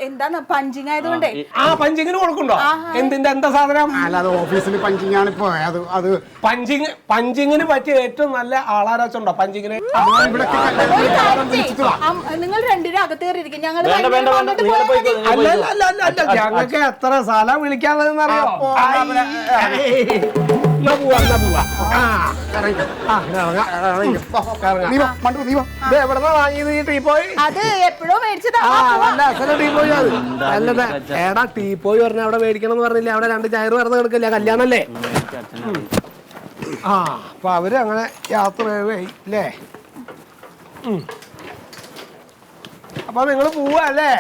എന്താണ് പഞ്ചിങ് ആയതുകൊണ്ടേ. ആ പഞ്ചിങ്ങിന് കൊടുക്കണ്ടോ? എന്താ സാധനം? അല്ല അത് ഓഫീസിൽ പഞ്ചിങ് ആണ് ഇപ്പൊ. അത് പഞ്ചിങ്ങിന് പറ്റിയ ഏറ്റവും നല്ല ആളാരാച്ചുണ്ടോ പഞ്ചിങ്ങിന്? നിങ്ങൾ രണ്ടുപേരും അകത്ത് കയറിയിരിക്കും. ഞങ്ങൾ ഞങ്ങൾക്ക് എത്ര സ്ഥലം വിളിക്കാനുള്ളതെന്നറിയോ? അത് എപ്പോഴോ മേടിച്ചതാ. എടാ ടീപ്പോയി പറഞ്ഞ അവിടെ മേടിക്കണം എന്ന് പറഞ്ഞില്ല? അവിടെ 2 ചയറ് പറഞ്ഞ് കിടക്കില്ല, കല്യാണല്ലേ? ആ അപ്പൊ അവര് അങ്ങനെ യാത്ര അല്ലേ? അപ്പൊ നിങ്ങള് പോവല്ലേ?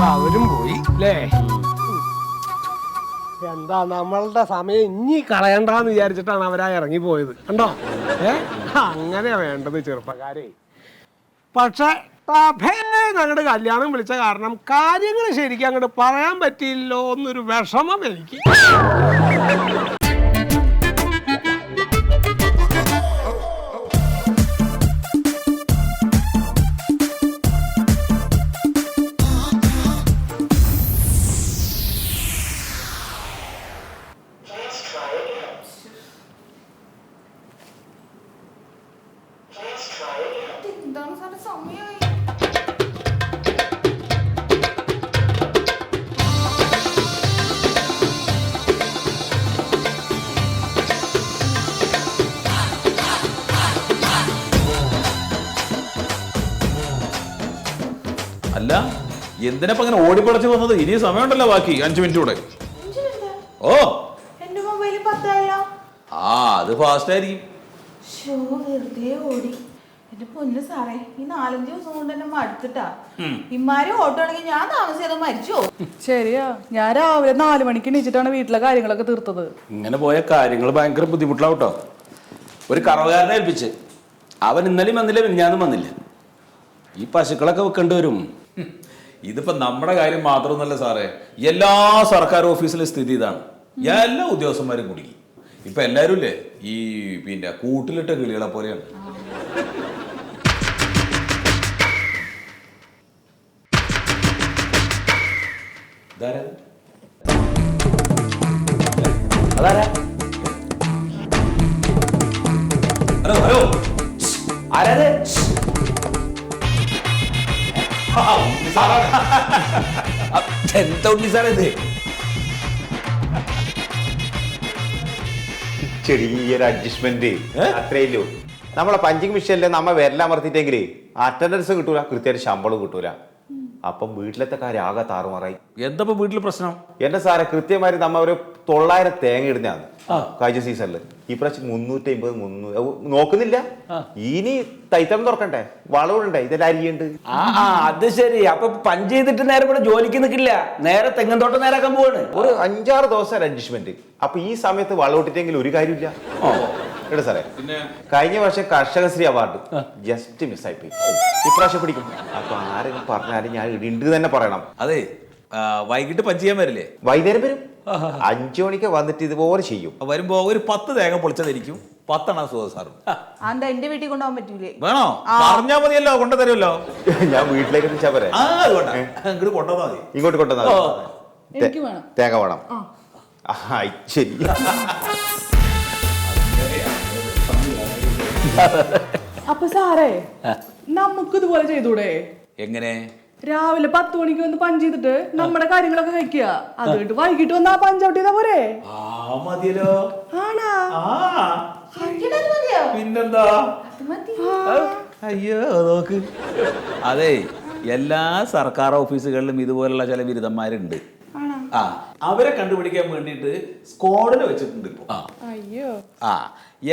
അവരും പോയി അല്ലേ? എന്താ നമ്മളുടെ സമയം ഇനി കളയണ്ടെന്ന് വിചാരിച്ചിട്ടാണ് അവരാ ഇറങ്ങി പോയത്. കണ്ടോ? അങ്ങനെയാ വേണ്ടത് ചെറുപ്പക്കാരെ. പക്ഷെ ഞങ്ങളുടെ കല്യാണം വിളിച്ച കാരണം കാര്യങ്ങൾ ശരിക്കും അങ്ങോട്ട് പറയാൻ പറ്റിയില്ലോ എന്നൊരു വിഷമം എനിക്ക്. അല്ല, എന്തിനപ്പ അങ്ങനെ ഓടിപ്പടച്ച് വന്നത്? ഇനി സമയമുണ്ടല്ലോ, ബാക്കി 5 മിനിറ്റ് കൂടെ. ഓ എന്റെ മൊബൈലിൽ 10 ആ അത് ഫാസ്റ്റ് ആയിരിക്കും. വെറുതെ ഓടി. എന്റെ പൊന്നു സാറേ, ഈ 4-5 ദിവസം കൊണ്ട് തന്നെ മടുത്തിട്ടാ. ഇമാര് ഓട്ടോ ആണെങ്കിൽ ഞാൻ താമസിയാതെ മരിച്ചോ? ശരിയാ, ഞാൻ രാവിലെ 4 മണിക്ക് എണീച്ചിട്ടാണ് വീട്ടിലെ കാര്യങ്ങളൊക്കെ തീർത്തത്. ഇങ്ങനെ പോയ കാര്യങ്ങൾ ഭയങ്കര ബുദ്ധിമുട്ടാവട്ടോ. ഒരു കറവുകാരനെ ഏൽപ്പിച്ച് അവൻ ഇന്നലെയും വന്നില്ല, മിനിഞ്ഞാന്നും വന്നില്ല. ഈ പശുക്കളൊക്കെ വെക്കേണ്ടി വരും. ഇതിപ്പോ നമ്മുടെ കാര്യം മാത്രമൊന്നുമല്ല സാറേ, എല്ലാ സർക്കാർ ഓഫീസിലെ സ്ഥിതി ഇതാണ്. എല്ലാ ഉദ്യോഗസ്ഥന്മാരും കുടുങ്ങി. ഇപ്പൊ എല്ലാരും ഇല്ലേ ഈ പിന്നെ കൂട്ടിലിട്ട കിളികളെ പോലെയാണ്. ഹലോ ഹലോ, ആരാത്? എന്താ ഉണ്ണി സാറേ ഇത്? ചെറിയൊരു അഡ്ജസ്റ്റ്മെന്റ് അത്രയല്ലോ. നമ്മളെ പഞ്ചിങ് മിഷനിൽ നമ്മ വിരലമർത്തിട്ടെങ്കിലേ അറ്റൻഡൻസ് കിട്ടൂല, കൃത്യമായിട്ട് ശമ്പളം കിട്ടൂല. അപ്പം വീട്ടിലത്തെ കാര്യം ആകെ താറുമാറായി. എന്താ വീട്ടില് പ്രശ്നം? എന്റെ സാറെ, കൃത്യമായിട്ട് നമ്മ ഒരു 900 തേങ്ങ ഇടുന്നതാണ് കഴിഞ്ഞ സീസണില്. ഈ പ്രാവശ്യം 350 നോക്കുന്നില്ല. ഇനി തൈത്തം തുറക്കണ്ടേ, വളവുണ്ടേ, ഇതെല്ലാം അരിയുണ്ട്. അത് ശരി. അപ്പൊ പഞ്ച് ചെയ്തിട്ട് നേരെ ഇവിടെ ജോലിക്ക് നിൽക്കില്ല, നേരെ തെങ്ങൻ തോട്ടം നേരാക്കാൻ പോവാണ്. ഒരു 5-6 ദിവസം അഡ്ജസ്റ്റ്മെന്റ്. അപ്പൊ ഈ സമയത്ത് വളവിട്ടിട്ടെങ്കിൽ ഒരു കാര്യമില്ല. എടാ സാറേ, കഴിഞ്ഞ വർഷം കർഷകശ്രീ അവാർഡ് ജസ്റ്റ് മിസ്സായി പോയി. ഇപ്രാവശ്യം പിടിക്കും. അപ്പൊ ആരെങ്കിലും പറഞ്ഞാലും ഞാൻ ഇടുണ്ട് തന്നെ പറയണം. അതെ, വൈകിട്ട് പഞ്ച് ചെയ്യാൻ വരില്ലേ? വൈകുന്നേരം വരും. 5 മണിക്ക് വന്നിട്ട് ഇതുപോലെ ചെയ്യും. വരുമ്പോ ഒരു 10 തേങ്ങ പൊളിച്ചതായിരിക്കും. 10 സുഖം സാറും. എന്താ എന്റെ വീട്ടിൽ കൊണ്ടുപോകാൻ പറ്റൂലേ? വേണോ? പറഞ്ഞാ മതിയല്ലോ, കൊണ്ടുതരുമല്ലോ. ഞാൻ വീട്ടിലേക്ക് എത്തിച്ചാ പോരെ? ഇങ്ങോട്ട് കൊണ്ടുവന്നാ മതി. ഇങ്ങോട്ട് കൊണ്ടുവന്നാ എനിക്ക് വേണം തേങ്ങ വേണം. ശരി. അപ്പൊ സാറേ, നമുക്ക് ഇതുപോലെ ചെയ്തൂടെ? എങ്ങനെ? രാവിലെ 10 മണിക്ക് വന്ന് പഞ്ച് ചെയ്തിട്ട് നമ്മുടെ കാര്യങ്ങളൊക്കെ കഴിക്കുക, അത് കഴിഞ്ഞിട്ട് വൈകിട്ട് വന്ന് ആ പഞ്ചൗട്ട് ചെയ്താ പോരെ? മതിയല്ലോ. ആണാ? പിന്നെന്താ? അയ്യോ നോക്ക്. അതെ, എല്ലാ സർക്കാർ ഓഫീസുകളിലും ഇതുപോലുള്ള ചില ബിരുദന്മാരുണ്ട്. അവരെ കണ്ടുപിടിക്കാൻ വേണ്ടിട്ട് സ്ക്വാഡിനെ വെച്ചിട്ടുണ്ട് ഇപ്പൊ. അയ്യോ.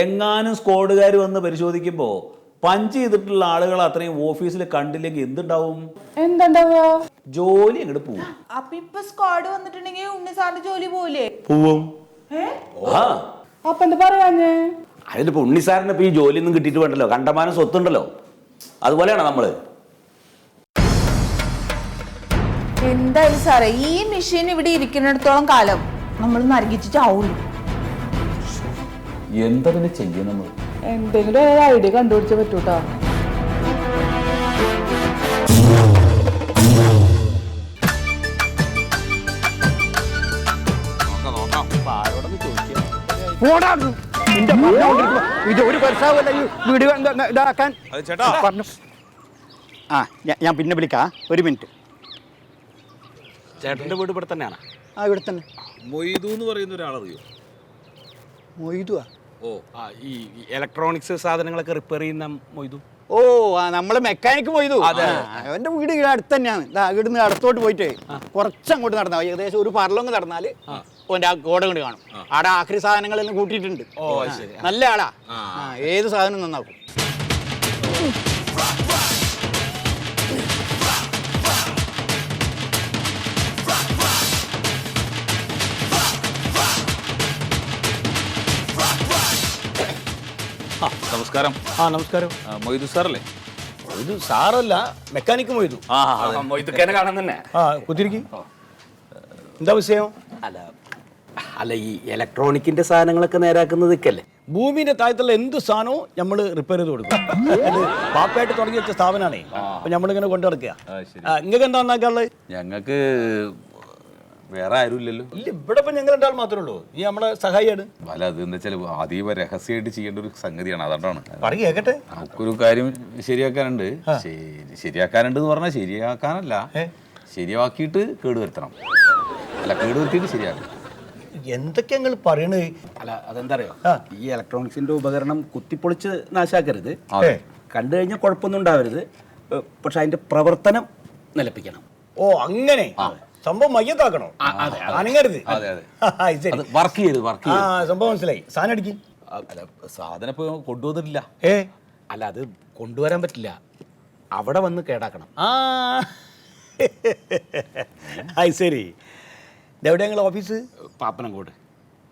എങ്ങാനും സ്ക്വാഡുകാർ വന്ന് പരിശോധിക്കുമ്പോ പഞ്ച് ചെയ്തിട്ടുള്ള ആളുകൾ അത്രയും ഓഫീസിൽ കണ്ടില്ലെങ്കിൽ എന്തുണ്ടാവും? എന്താ ജോലി അങ്ങോട്ട് പോവും. അപ്പൊ ഇപ്പൊ സ്ക്വാഡ് വന്നിട്ടുണ്ടെങ്കിൽ ഉണ്ണി സാറിന്റെ ജോലി പോലെ പോവും. അപ്പൊ എന്താ പറയാഞ്ഞേ? അതിലിപ്പോ ഉണ്ണിസാറിന് ഇപ്പൊ ഈ ജോലിയൊന്നും കിട്ടിയിട്ട് വേണ്ടല്ലോ, കണ്ടമാനം സ്വത്തുണ്ടല്ലോ. അതുപോലെയാണോ നമ്മള്? എന്തായാലും സാറേ, ഈ മെഷീൻ ഇവിടെ ഇരിക്കുന്നിടത്തോളം കാലം നമ്മൾ നരകിച്ചിട്ടാവുള്ളൂ. എന്താ പിന്നെ ചെയ്യും നമ്മൾ? എന്തെങ്കിലും ഒരു ഐഡിയ കണ്ടുപിടിച്ചേ പറ്റൂട്ടാ. ഇത് ഒരു വർഷാവല്ല ഈ വീട് ഇതാക്കാൻ പറഞ്ഞു. ആ ഞാൻ പിന്നെ വിളിക്കാം, ഒരു മിനിറ്റ്. ചേട്ടന്റെ വീട് ഇവിടെ തന്നെയാണ്? ആ ഇവിടെ തന്നെ. മൊയ്തു എന്ന് പറയുന്ന ഒരാളറിയോ? മൊയ്തുവാ? ഓ ആ ഈ ഇലക്ട്രോണിക്സ് സാധനങ്ങളൊക്കെ റിപ്പയർ ചെയ്യുന്ന മൊയ്തു. ഓ ആ നമ്മളെ മെക്കാനിക്ക് മൊയ്തു. അവന്റെ വീട് ഇവിടെ അടുത്ത് തന്നെയാണ്. ഇവിടുന്ന് അടുത്തോട്ട് പോയിട്ട് കുറച്ചങ്ങോട്ട് നടന്നാൽ ഏകദേശം ഒരു പറലൊന്ന് നടന്നാൽ ഓൻ്റെ ആ ഗോഡ കൊണ്ട് കാണും. അവിടെ ആഖരി സാധനങ്ങളെല്ലാം കൂട്ടിയിട്ടുണ്ട്. നല്ല ആളാ, ഏത് സാധനം നന്നാക്കും. നമസ്കാരം. നമസ്കാരം. മൊയ്തു സാറല്ലേ? മൊയ്തു സാറല്ല, മെക്കാനിക്ക് മൊയ്തു. മൊയ്തുക്കേനെ കാണാൻ തന്നെ. കുത്തിരിക്ക്. എന്താ വിഷയം? അല്ല ഈ ഇലക്ട്രോണിക്കിന്റെ സാധനങ്ങളൊക്കെ നേരാക്കുന്നതൊക്കെയല്ലേ? ഭൂമിന്റെ താഴത്തുള്ള എന്ത് സാധനവും നമ്മൾ റിപ്പയർ ചെയ്ത് കൊടുക്കും. അത് പാപ്പയായിട്ട് തുടങ്ങി വെച്ച സ്ഥാപനമാണേ. അപ്പൊ നമ്മളിങ്ങനെ കൊണ്ടു നടക്കുക. നിങ്ങൾക്ക് എന്താ നന്നാക്കാനുള്ളത്? ഞങ്ങൾക്ക് വേറെ ആരും ഇല്ലല്ലോ. ഇല്ല, ഇവിടെ ഇപ്പൊ ഞങ്ങൾ രണ്ടാൾ മാത്രമേ ഉള്ളൂ. ഈ നമ്മളെ സഹായിയാണ്. അല്ല, അത് എന്താ വെച്ചാൽ അതീവ രഹസ്യമായിട്ട് ചെയ്യേണ്ട ഒരു സംഗതിയാണ്. അതുകൊണ്ടാണ്. പറ കേക്കട്ടെ. നമുക്കൊരു കാര്യം ശരിയാക്കാനുണ്ട്. ശരിയാക്കാനുണ്ട് എന്ന് പറഞ്ഞാൽ ശരിയാക്കാനല്ല, ശരിയാക്കിയിട്ട് കേടുവരുത്തണം. അല്ല, കേടുവരുത്തിയിട്ട് ശരിയാക്കണം. എന്തൊക്കെയാ നിങ്ങൾ പറയണത്? അല്ല അതെന്താ അറിയോ, ഈ ഇലക്ട്രോണിക്സിന്റെ ഉപകരണം കുത്തിപ്പൊളിച്ച് നാശാക്കരുത്. കണ്ടു കഴിഞ്ഞാൽ കുഴപ്പമൊന്നും ഉണ്ടാവരുത്. പക്ഷെ അതിന്റെ പ്രവർത്തനം നിലപ്പിക്കണം. ഓ അങ്ങനെ സംഭവം മയ്യത്താക്കണോ? അനങ്ങരുത്. വർക്ക് ചെയ്ത് സംഭവം മനസ്സിലായി. സാധനം അടിക്കും. അല്ല, സാധനം ഇപ്പൊ കൊണ്ടുവന്നിട്ടില്ല. അല്ല അത് കൊണ്ടുവരാൻ പറ്റില്ല, അവിടെ വന്ന് കേടാക്കണം. ശരി. എവിടെ ഞങ്ങൾ ഓഫീസ്? പാപ്പനംകോട്.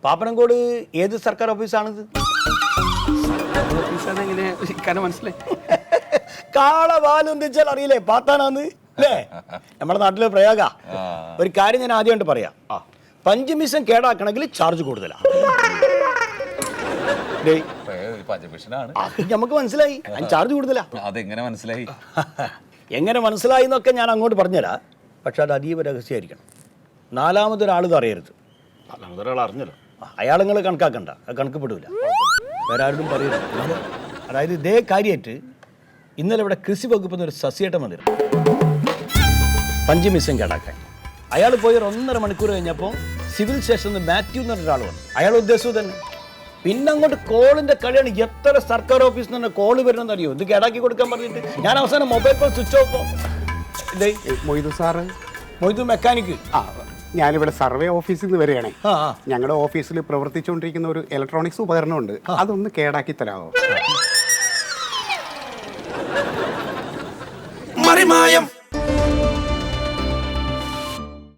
പാപ്പനംകോട് ഏത് സർക്കാർ ഓഫീസാണിത്? ഓഫീസാണെങ്ങനെ കാരണം മനസ്സിലായി? കാളവാലം എന്ന് വെച്ചാൽ അറിയില്ലേ, പാത്താനാന്ന് അല്ലേ നമ്മുടെ നാട്ടിലെ പ്രയോഗ. ഒരു കാര്യം ഞാൻ ആദ്യമായിട്ട് പറയാം. പഞ്ചമിഷം കേടാക്കണമെങ്കിൽ ചാർജ് കൂടുതലാണ്. നമുക്ക് മനസ്സിലായി, ചാർജ് കൂടുതലാ. അതെങ്ങനെ മനസ്സിലായി? എങ്ങനെ മനസ്സിലായി എന്നൊക്കെ ഞാൻ അങ്ങോട്ട് പറഞ്ഞുതരാം. പക്ഷെ അത് അതീവ രഹസ്യമായിരിക്കണം. നാലാമതൊരാൾ ഇത് അറിയരുത്. നാലാമതൊരാൾ അറിഞ്ഞല്ലോ. അയാൾ നിങ്ങൾ കണക്കാക്കണ്ട, അത് കണക്കപ്പെടില്ല. വേറെ ആരോടും പറയരുത്. അതായത് ഇതേ കാര്യമായിട്ട് ഇന്നലെ ഇവിടെ കൃഷി വകുപ്പിൽ ഒരു സസ്യേട്ടം വന്നിരുന്നു പഞ്ചമിസം കേടാക്കാൻ. അയാൾ പോയി 1.5 മണിക്കൂർ കഴിഞ്ഞപ്പോൾ സിവിൽ സ്റ്റേഷനിൽ നിന്ന് മാത്യു എന്ന് പറഞ്ഞൊരാൾ വന്നു. അയാൾ ഉദ്ദേശിച്ചത് തന്നെ. പിന്നെ അങ്ങോട്ട് കോളിന്റെ കളിയാണ്. എത്ര സർക്കാർ ഓഫീസിൽ നിന്ന് കോള് വരുന്നെന്ന് അറിയോ? ഇത് കേടാക്കി കൊടുക്കാൻ പറഞ്ഞിട്ട് ഞാൻ അവസാനം mobile phone switch off. Moidu sir? Moidu mechanic. ഞാനിവിടെ സർവേ ഓഫീസിൽ നിന്ന് വരികയാണേ. ഞങ്ങളുടെ ഓഫീസിൽ പ്രവർത്തിച്ചുകൊണ്ടിരിക്കുന്ന ഒരു ഇലക്ട്രോണിക്സ് ഉപകരണമുണ്ട്, അതൊന്ന് കേടാക്കി തരാമോ? മറിമായം